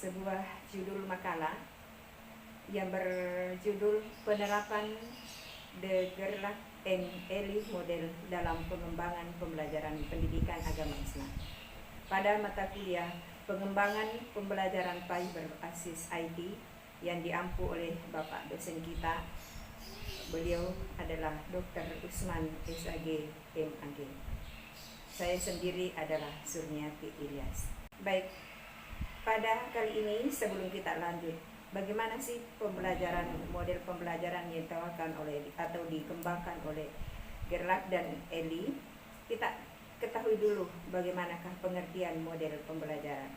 sebuah judul makalah yang berjudul Penerapan The Gerlach and Elie Model dalam Pengembangan Pembelajaran Pendidikan Agama Islam. Pada mata kuliah Pengembangan Pembelajaran PAI berbasis IT yang diampu oleh Bapak dosen kita, beliau adalah Dr. Usman SAG MAG. Saya sendiri adalah Surniati Ilyas. Baik, pada kali ini sebelum kita lanjut, bagaimana sih model pembelajaran yang ditawarkan oleh atau dikembangkan oleh Gerlach dan Elie? Kita ketahui dulu bagaimanakah pengertian model pembelajaran.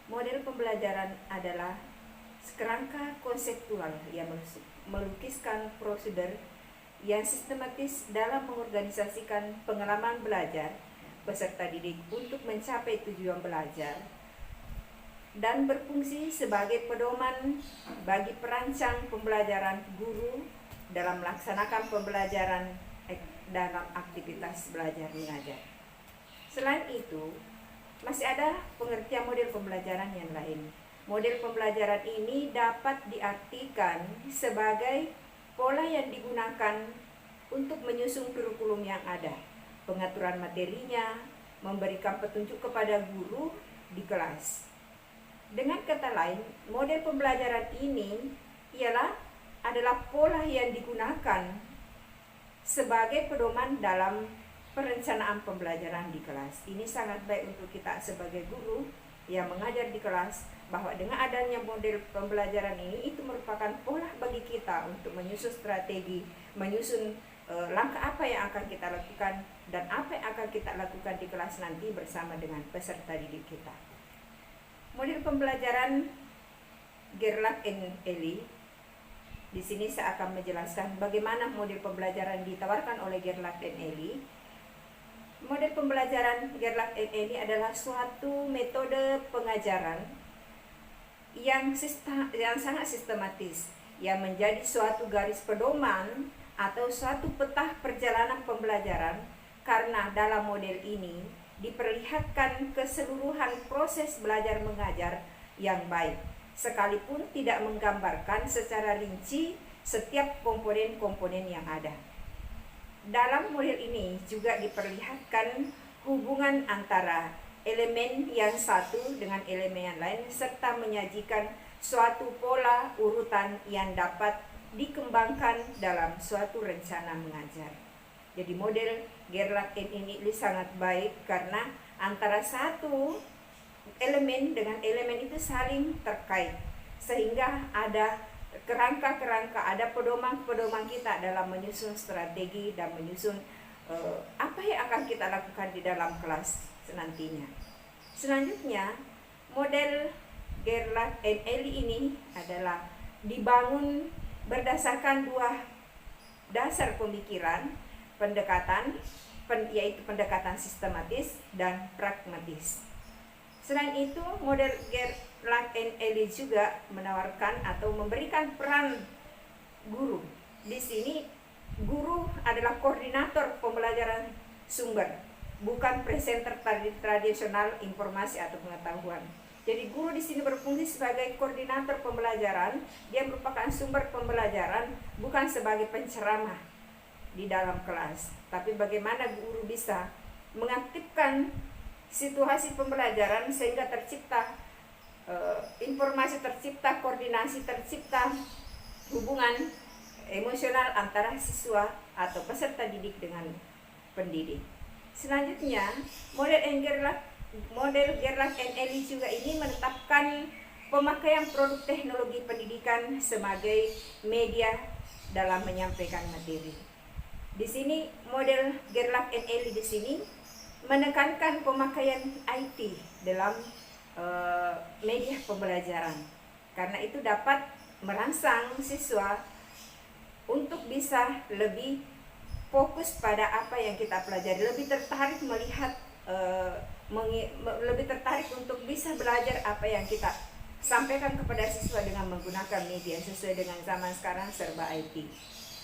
Model pembelajaran adalah kerangka konseptual yang melukiskan prosedur yang sistematis dalam mengorganisasikan pengalaman belajar peserta didik untuk mencapai tujuan belajar dan berfungsi sebagai pedoman bagi perancang pembelajaran guru dalam melaksanakan pembelajaran dalam aktivitas belajar mengajar. Selain itu, masih ada pengertian model pembelajaran yang lain. Model pembelajaran ini dapat diartikan sebagai pola yang digunakan untuk menyusun kurikulum yang ada, pengaturan materinya, memberikan petunjuk kepada guru di kelas. Dengan kata lain, model pembelajaran ini adalah pola yang digunakan sebagai pedoman dalam perencanaan pembelajaran di kelas. Ini sangat baik untuk kita sebagai guru yang mengajar di kelas, bahwa dengan adanya model pembelajaran ini itu merupakan pola bagi kita untuk menyusun strategi, menyusun langkah apa yang akan kita lakukan dan apa yang akan kita lakukan di kelas nanti bersama dengan peserta didik kita. Model pembelajaran Gerlach and Elie. Di sini saya akan menjelaskan bagaimana model pembelajaran ditawarkan oleh Gerlach dan Elie. Model pembelajaran Gerlach and Elie adalah suatu metode pengajaran yang sangat sistematis, yang menjadi suatu garis pedoman atau suatu peta perjalanan pembelajaran, karena dalam model ini diperlihatkan keseluruhan proses belajar mengajar yang baik, sekalipun tidak menggambarkan secara rinci setiap komponen-komponen yang ada. Dalam model ini juga diperlihatkan hubungan antara elemen yang satu dengan elemen yang lain, serta menyajikan suatu pola urutan yang dapat dikembangkan dalam suatu rencana mengajar. Jadi model Gerlach and Elie sangat baik karena antara satu elemen dengan elemen itu saling terkait, sehingga ada kerangka-kerangka, ada pedoman-pedoman kita dalam menyusun strategi dan menyusun apa yang akan kita lakukan di dalam kelas nantinya. Selanjutnya, model Gerlach and Elie ini adalah dibangun berdasarkan dua dasar pemikiran, yaitu pendekatan sistematis dan pragmatis. Selain itu, model Gerlach and Elie juga menawarkan atau memberikan peran guru. Di sini, guru adalah koordinator pembelajaran sumber, bukan presenter tradisional informasi atau pengetahuan. Jadi guru di sini berfungsi sebagai koordinator pembelajaran. Dia merupakan sumber pembelajaran, bukan sebagai penceramah di dalam kelas. Tapi bagaimana guru bisa mengaktifkan situasi pembelajaran sehingga tercipta informasi, tercipta koordinasi, tercipta hubungan emosional antara siswa atau peserta didik dengan pendidik. Selanjutnya, model Gerlach and Elie juga ini menetapkan pemakaian produk teknologi pendidikan sebagai media dalam menyampaikan materi. Di sini model Gerlach and Elie di sini menekankan pemakaian IT dalam media pembelajaran, karena itu dapat merangsang siswa untuk bisa lebih fokus pada apa yang kita pelajari, lebih tertarik melihat, lebih tertarik untuk bisa belajar apa yang kita sampaikan kepada siswa dengan menggunakan media sesuai dengan zaman sekarang serba IT.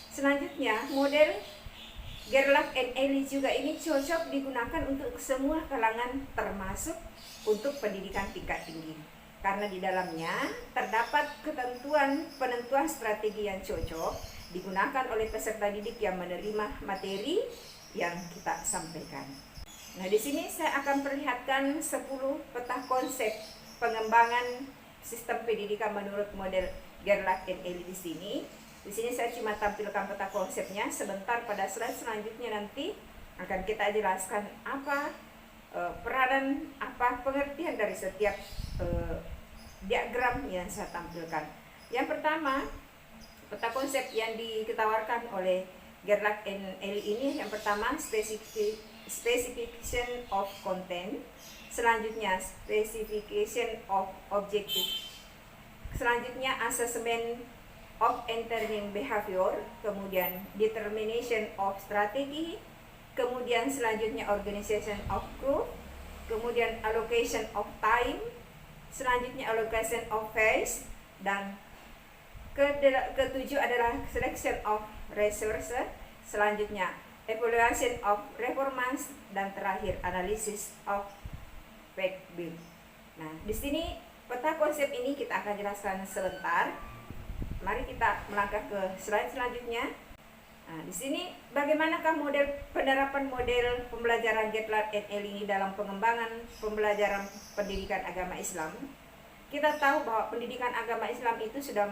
Selanjutnya, model Gerlach and Elie juga ini cocok digunakan untuk semua kalangan, termasuk untuk pendidikan tingkat tinggi. karena di dalamnya terdapat ketentuan penentuan strategi yang cocok digunakan oleh peserta didik yang menerima materi yang kita sampaikan. Nah, di sini saya akan perlihatkan 10 peta konsep pengembangan sistem pendidikan menurut model Gerlach and Ely di sini. Di sini saya cuma tampilkan peta konsepnya. Sebentar pada slide selanjutnya nanti akan kita jelaskan apa peranan, apa pengertian dari setiap diagram yang saya tampilkan. Yang pertama, peta konsep yang ditawarkan oleh Gerlach and Ely ini, yang pertama specification of content, selanjutnya specification of objective, selanjutnya assessment of entering behavior, kemudian determination of strategy, kemudian selanjutnya organization of group, kemudian allocation of time, selanjutnya allocation of phase, dan ketujuh adalah selection of resources, selanjutnya evaluation of performance, dan terakhir analysis of fact build. Nah, di sini peta konsep ini kita akan jelaskan sebentar. Mari kita melangkah ke slide selanjutnya. Nah, di sini bagaimanakah penerapan model pembelajaran Gerlach and Ely ini dalam pengembangan pembelajaran pendidikan agama Islam? Kita tahu bahwa pendidikan agama Islam itu sudah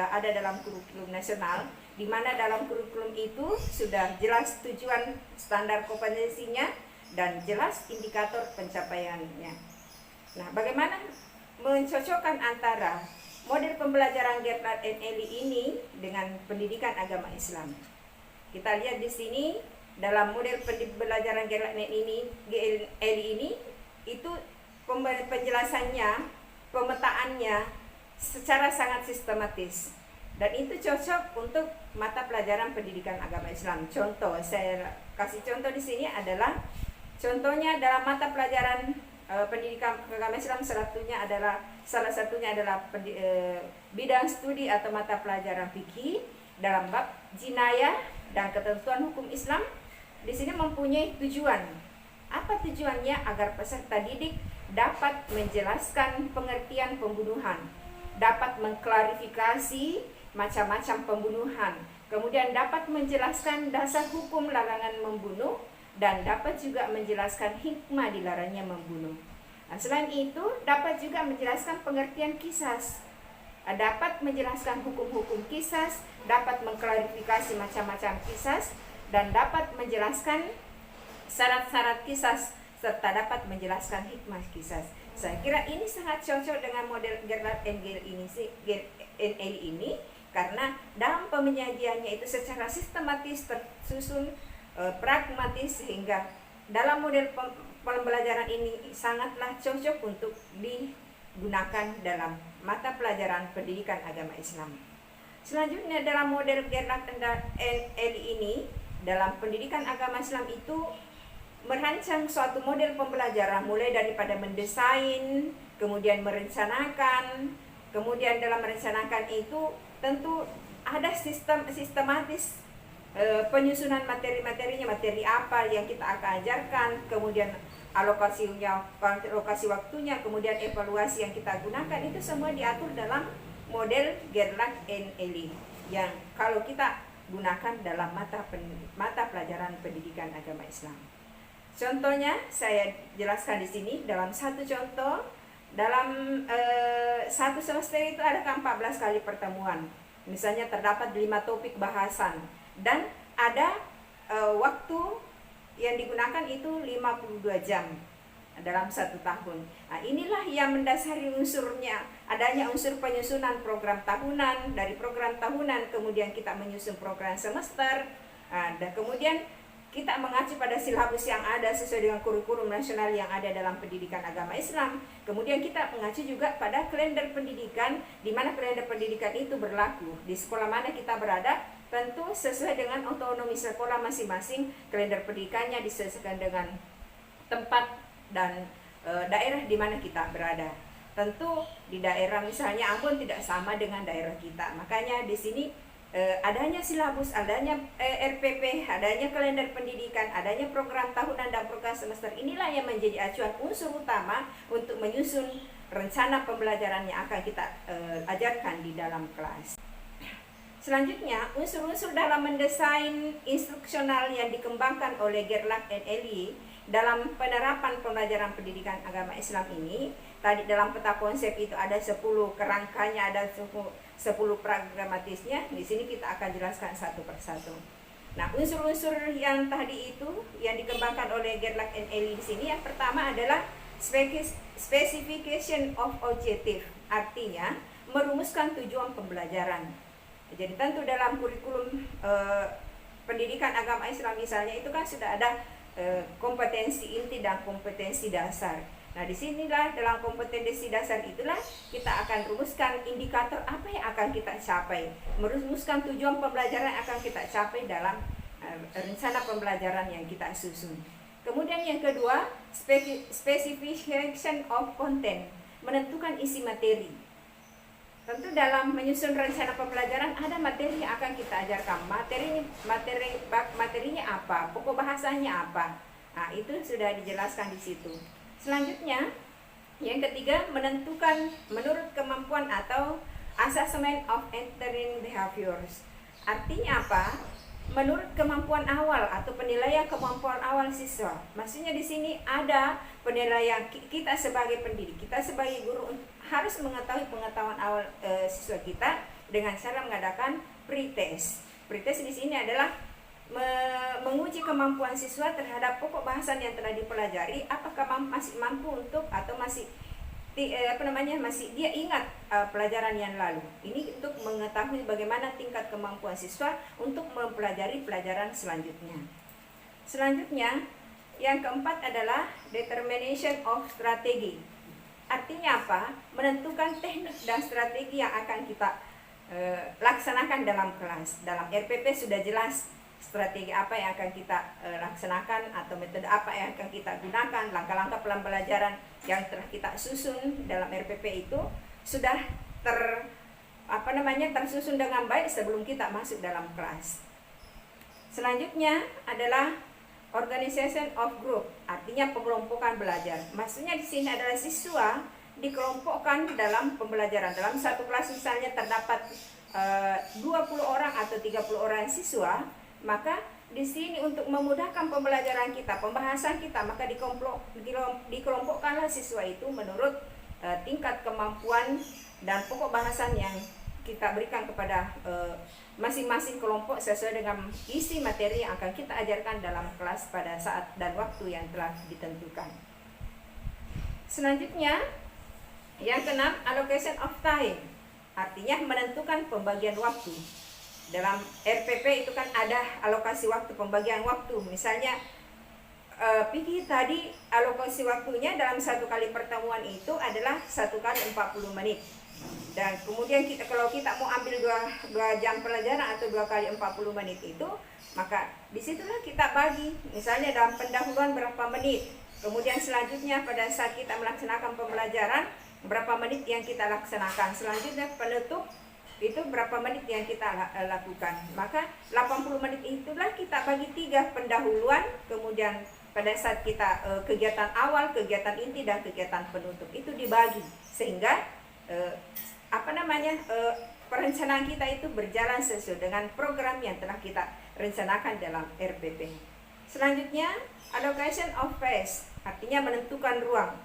ada dalam kurikulum nasional, di mana dalam kurikulum itu sudah jelas tujuan, standar kompetensinya, dan jelas indikator pencapaiannya. Nah, bagaimana mencocokkan antara model pembelajaran Gerlach and Ely ini dengan pendidikan agama Islam? Kita lihat di sini dalam model pembelajaran Gerlach and Ely ini itu penjelasannya, pemetaannya secara sangat sistematis, dan itu cocok untuk mata pelajaran pendidikan agama Islam. Contoh, saya kasih contoh di sini adalah contohnya dalam mata pelajaran pendidikan agama Islam, salah satunya adalah bidang studi atau mata pelajaran fikih dalam bab jinayah dan ketentuan hukum Islam. Di sini mempunyai tujuan. Apa tujuannya? Agar peserta didik dapat menjelaskan pengertian pembunuhan, dapat mengklarifikasi macam-macam pembunuhan, kemudian dapat menjelaskan dasar hukum larangan membunuh, dan dapat juga menjelaskan hikmah dilarangnya membunuh. Nah, selain itu dapat juga menjelaskan pengertian qisas, dapat menjelaskan hukum-hukum qisas, dapat mengklarifikasi macam-macam qisas, dan dapat menjelaskan syarat-syarat qisas, serta dapat menjelaskan hikmah qisas. Saya kira ini sangat cocok dengan model Gerlach and Ely ini, karena dalam penyajiannya itu secara sistematis, tersusun, pragmatis, sehingga dalam model pembelajaran ini sangatlah cocok untuk digunakan dalam mata pelajaran pendidikan agama Islam. Selanjutnya dalam model Gerlach and Ely ini, dalam pendidikan agama Islam itu merancang suatu model pembelajaran mulai daripada mendesain, kemudian merencanakan, kemudian dalam merencanakan itu tentu ada sistematis penyusunan materi-materinya, materi apa yang kita akan ajarkan, kemudian alokasi waktunya, kemudian evaluasi yang kita gunakan, itu semua diatur dalam model Gerlach and Ely yang kalau kita gunakan dalam mata pelajaran pendidikan agama Islam. Contohnya saya jelaskan di sini dalam satu contoh. Dalam satu semester itu ada 14 kali pertemuan. Misalnya terdapat 5 topik bahasan dan ada waktu yang digunakan itu 52 jam dalam satu tahun. Nah, inilah yang mendasari unsurnya, adanya unsur penyusunan program tahunan. Dari program tahunan kemudian kita menyusun program semester, dan kemudian kita mengacu pada silabus yang ada sesuai dengan kurikulum nasional yang ada dalam pendidikan agama Islam. Kemudian kita mengacu juga pada kalender pendidikan, di mana kalender pendidikan itu berlaku di sekolah mana kita berada. Tentu sesuai dengan otonomi sekolah masing-masing, kalender pendidikannya disesuaikan dengan tempat dan daerah di mana kita berada. Tentu di daerah misalnya Ambon tidak sama dengan daerah kita. Makanya di sini adanya silabus, adanya RPP, adanya kalender pendidikan, adanya program tahunan dan program semester, inilah yang menjadi acuan unsur utama untuk menyusun rencana pembelajaran yang akan kita ajarkan di dalam kelas. Selanjutnya, unsur-unsur dalam mendesain instruksional yang dikembangkan oleh Gerlach and Elie dalam penerapan pembelajaran pendidikan agama Islam ini. Tadi dalam peta konsep itu ada 10 kerangkanya, ada 10 pragmatisnya. Di sini kita akan jelaskan satu persatu. Nah, unsur-unsur yang tadi itu yang dikembangkan oleh Gerlach and Elie di sini, yang pertama adalah specification of objective, artinya merumuskan tujuan pembelajaran. Jadi tentu dalam kurikulum pendidikan agama Islam misalnya itu kan sudah ada kompetensi inti dan kompetensi dasar. Nah, disinilah dalam kompetensi dasar itulah kita akan rumuskan indikator apa yang akan kita capai, merumuskan tujuan pembelajaran yang akan kita capai dalam rencana pembelajaran yang kita susun. Kemudian yang kedua, specification of content, menentukan isi materi. Tentu dalam menyusun rencana pembelajaran ada materi yang akan kita ajarkan. Materinya apa, pokok bahasanya apa. Nah, itu sudah dijelaskan di situ. Selanjutnya, yang ketiga, menentukan menurut kemampuan atau assessment of entering behaviors. Artinya apa? Menurut kemampuan awal atau penilaian kemampuan awal siswa. Maksudnya di sini ada penilaian kita sebagai pendidik, kita sebagai guru harus mengetahui pengetahuan awal siswa kita dengan cara mengadakan pretest. Pretest di sini adalah menguji kemampuan siswa terhadap pokok bahasan yang telah dipelajari, apakah masih mampu untuk atau masih masih dia ingat pelajaran yang lalu. Ini untuk mengetahui bagaimana tingkat kemampuan siswa untuk mempelajari pelajaran selanjutnya. Selanjutnya, yang keempat adalah determination of strategy. Artinya apa? Menentukan teknik dan strategi yang akan kita laksanakan dalam kelas. Dalam RPP sudah jelas strategi apa yang akan kita laksanakan atau metode apa yang akan kita gunakan, langkah-langkah pembelajaran yang telah kita susun dalam RPP itu sudah tersusun dengan baik sebelum kita masuk dalam kelas. Selanjutnya adalah organization of group, artinya pengelompokan belajar. Maksudnya di sini adalah siswa dikelompokkan dalam pembelajaran. Dalam satu kelas misalnya terdapat 20 orang atau 30 orang siswa, maka di sini untuk memudahkan pembelajaran kita, pembahasan kita, maka dikelompokkanlah siswa itu menurut tingkat kemampuan dan pokok bahasan yang kita berikan kepada masing-masing kelompok sesuai dengan isi materi yang akan kita ajarkan dalam kelas pada saat dan waktu yang telah ditentukan. Selanjutnya, yang keenam, allocation of time, artinya menentukan pembagian waktu. Dalam RPP itu kan ada alokasi waktu, pembagian waktu. Misalnya Piki tadi alokasi waktunya dalam satu kali pertemuan itu adalah 1 kali 40 menit. Dan kemudian kalau kita mau ambil 2 jam pelajaran atau 2 kali 40 menit itu, maka disitulah kita bagi. Misalnya dalam pendahuluan berapa menit. Kemudian selanjutnya pada saat kita melaksanakan pembelajaran, berapa menit yang kita laksanakan. Selanjutnya penutup itu berapa menit yang kita lakukan. Maka 80 menit itulah kita bagi 3, pendahuluan, kemudian pada saat kita kegiatan awal, kegiatan inti, dan kegiatan penutup itu dibagi sehingga perencanaan kita itu berjalan sesuai dengan program yang telah kita rencanakan dalam RPP. Selanjutnya, allocation of phase, artinya menentukan ruang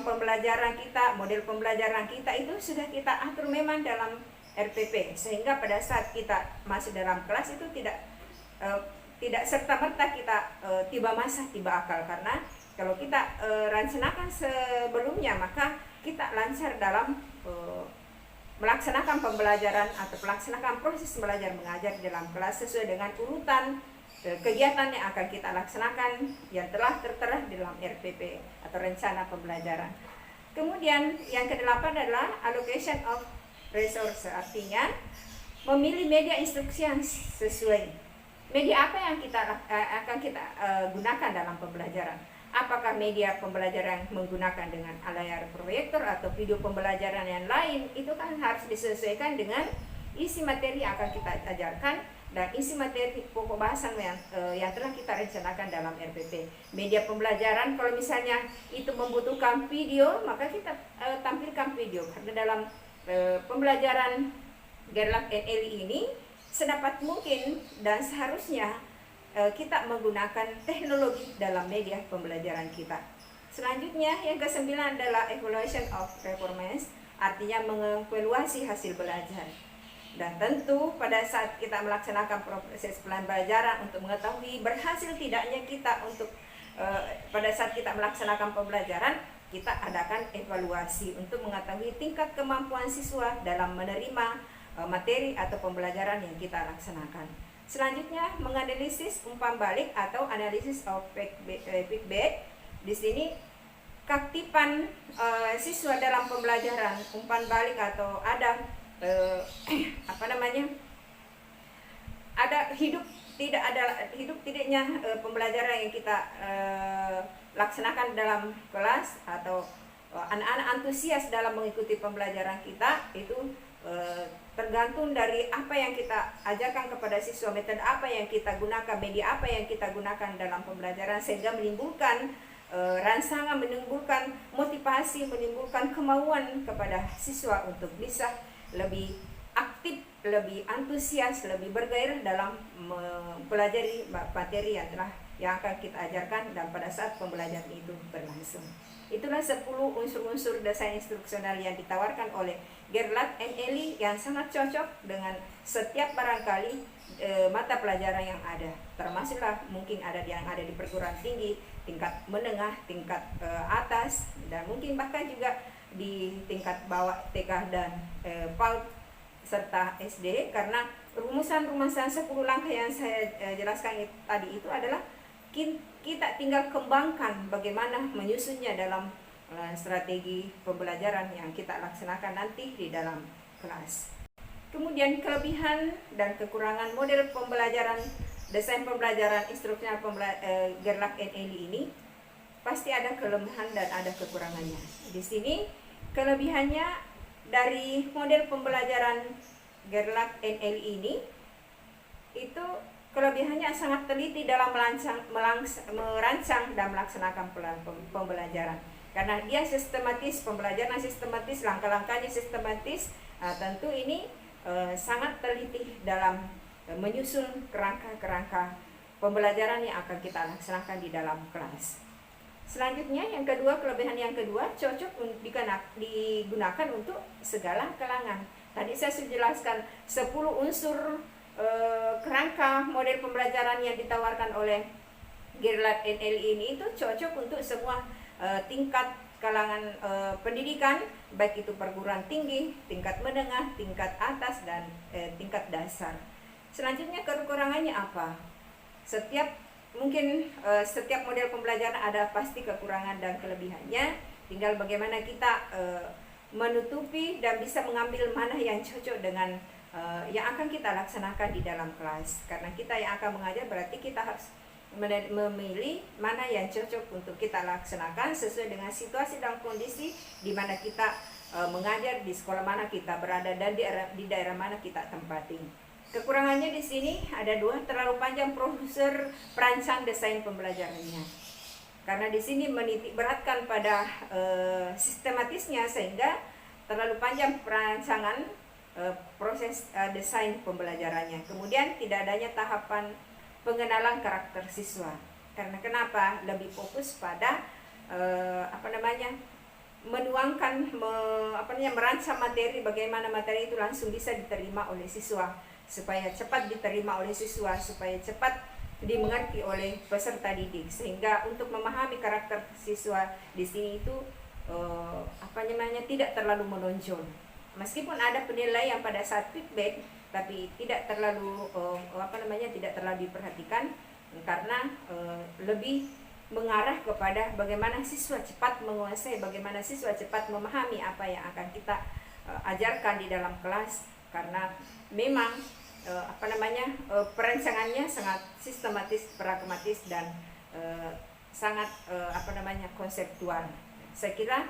pembelajaran kita, model pembelajaran kita itu sudah kita atur memang dalam RPP, sehingga pada saat kita masuk dalam kelas itu tidak serta-merta kita tiba masa tiba akal, karena kalau kita rencanakan sebelumnya maka kita lancar dalam melaksanakan pembelajaran atau melaksanakan proses belajar mengajar di dalam kelas sesuai dengan urutan kegiatan yang akan kita laksanakan yang telah tertera di dalam RPP atau rencana pembelajaran. Kemudian yang kedelapan adalah allocation of resource, artinya memilih media instruksi yang sesuai. Media apa yang akan kita gunakan dalam pembelajaran? Apakah media pembelajaran menggunakan dengan layar proyektor atau video pembelajaran yang lain? Itu kan harus disesuaikan dengan isi materi yang akan kita ajarkan dan isi materi pokok bahasan yang telah kita rencanakan dalam RPP. Media pembelajaran, kalau misalnya itu membutuhkan video, maka kita tampilkan video. Karena dalam pembelajaran Gerlach NLI ini sedapat mungkin dan seharusnya kita menggunakan teknologi dalam media pembelajaran kita. Selanjutnya yang ke-9 adalah evaluation of performance, artinya mengevaluasi hasil belajar. Dan tentu pada saat kita melaksanakan proses pembelajaran untuk mengetahui berhasil tidaknya kita untuk pada saat kita melaksanakan pembelajaran, kita adakan evaluasi untuk mengetahui tingkat kemampuan siswa dalam menerima materi atau pembelajaran yang kita laksanakan. Selanjutnya menganalisis umpan balik atau analysis of feedback. Di sini keaktifan siswa dalam pembelajaran, umpan balik atau ada ada hidup tidaknya pembelajaran yang kita laksanakan dalam kelas, atau anak-anak antusias dalam mengikuti pembelajaran kita, itu tergantung dari apa yang kita ajarkan kepada siswa, metode apa yang kita gunakan, media apa yang kita gunakan dalam pembelajaran, sehingga menimbulkan rangsangan, menimbulkan motivasi, menimbulkan kemauan kepada siswa untuk bisa lebih aktif, lebih antusias, lebih bergairah dalam mempelajari materi yang akan kita ajarkan dan pada saat pembelajaran itu berlangsung. Itulah 10 unsur-unsur desain instruksional yang ditawarkan oleh Gerlach NLI yang sangat cocok dengan setiap barangkali mata pelajaran yang ada. Termasuklah mungkin ada yang ada di perguruan tinggi, tingkat menengah, tingkat atas, dan mungkin bahkan juga di tingkat bawah TK dan PAUD serta SD, karena rumusan-rumusan 10 langkah yang saya jelaskan tadi itu adalah kita tinggal kembangkan bagaimana menyusunnya dalam strategi pembelajaran yang kita laksanakan nanti di dalam kelas. Kemudian kelebihan dan kekurangan model pembelajaran, desain pembelajaran instruksional Gerlach NLI ini pasti ada kelebihan dan ada kekurangannya. Di sini kelebihannya dari model pembelajaran Gerlach NLI ini, itu kelebihannya sangat teliti dalam merancang dan melaksanakan pembelajaran. Karena dia sistematis, pembelajaran sistematis, langkah-langkahnya sistematis, tentu ini sangat teliti dalam menyusun kerangka-kerangka pembelajaran yang akan kita laksanakan di dalam kelas. Selanjutnya yang kedua, kelebihan yang kedua, cocok digunakan untuk segala kalangan. Tadi saya sudah jelaskan 10 unsur kerangka model pembelajaran yang ditawarkan oleh Gerlach NLI ini itu cocok untuk semua tingkat kalangan pendidikan, baik itu perguruan tinggi, tingkat menengah, tingkat atas, dan tingkat dasar. Selanjutnya kekurangannya apa? Setiap model pembelajaran ada pasti kekurangan dan kelebihannya. Tinggal bagaimana kita menutupi dan bisa mengambil mana yang cocok dengan yang akan kita laksanakan di dalam kelas. Karena kita yang akan mengajar, berarti kita harus memilih mana yang cocok untuk kita laksanakan sesuai dengan situasi dan kondisi di mana kita mengajar, di sekolah mana kita berada, dan di daerah mana kita tempati. Kekurangannya di sini ada 2, terlalu panjang proses perancang desain pembelajarannya. Karena di sini menitik beratkan pada sistematisnya, sehingga terlalu panjang perancangan proses desain pembelajarannya. Kemudian tidak adanya tahapan pengenalan karakter siswa. Karena kenapa? Lebih fokus pada merancang materi, bagaimana materi itu langsung bisa diterima oleh siswa, supaya cepat diterima oleh siswa, supaya cepat dimengerti oleh peserta didik, sehingga untuk memahami karakter siswa di sini itu tidak terlalu menonjol. Meskipun ada penilaian pada saat feedback, tapi tidak terlalu diperhatikan, karena lebih mengarah kepada bagaimana siswa cepat menguasai, bagaimana siswa cepat memahami apa yang akan kita ajarkan di dalam kelas. Karena memang perancangannya sangat sistematis, pragmatis, dan sangat konseptual. Saya kira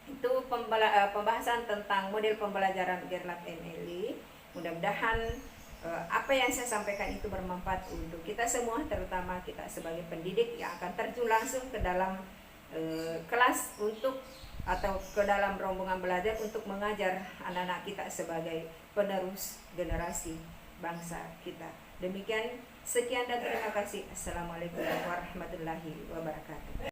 itu pembahasan tentang model pembelajaran Gerlach NLI. Mudah-mudahan apa yang saya sampaikan itu bermanfaat untuk kita semua, terutama kita sebagai pendidik yang akan terjun langsung ke dalam kelas untuk atau ke dalam rombongan belajar untuk mengajar anak-anak kita sebagai penerus generasi bangsa kita. Demikian, sekian dan terima kasih. Assalamualaikum warahmatullahi wabarakatuh.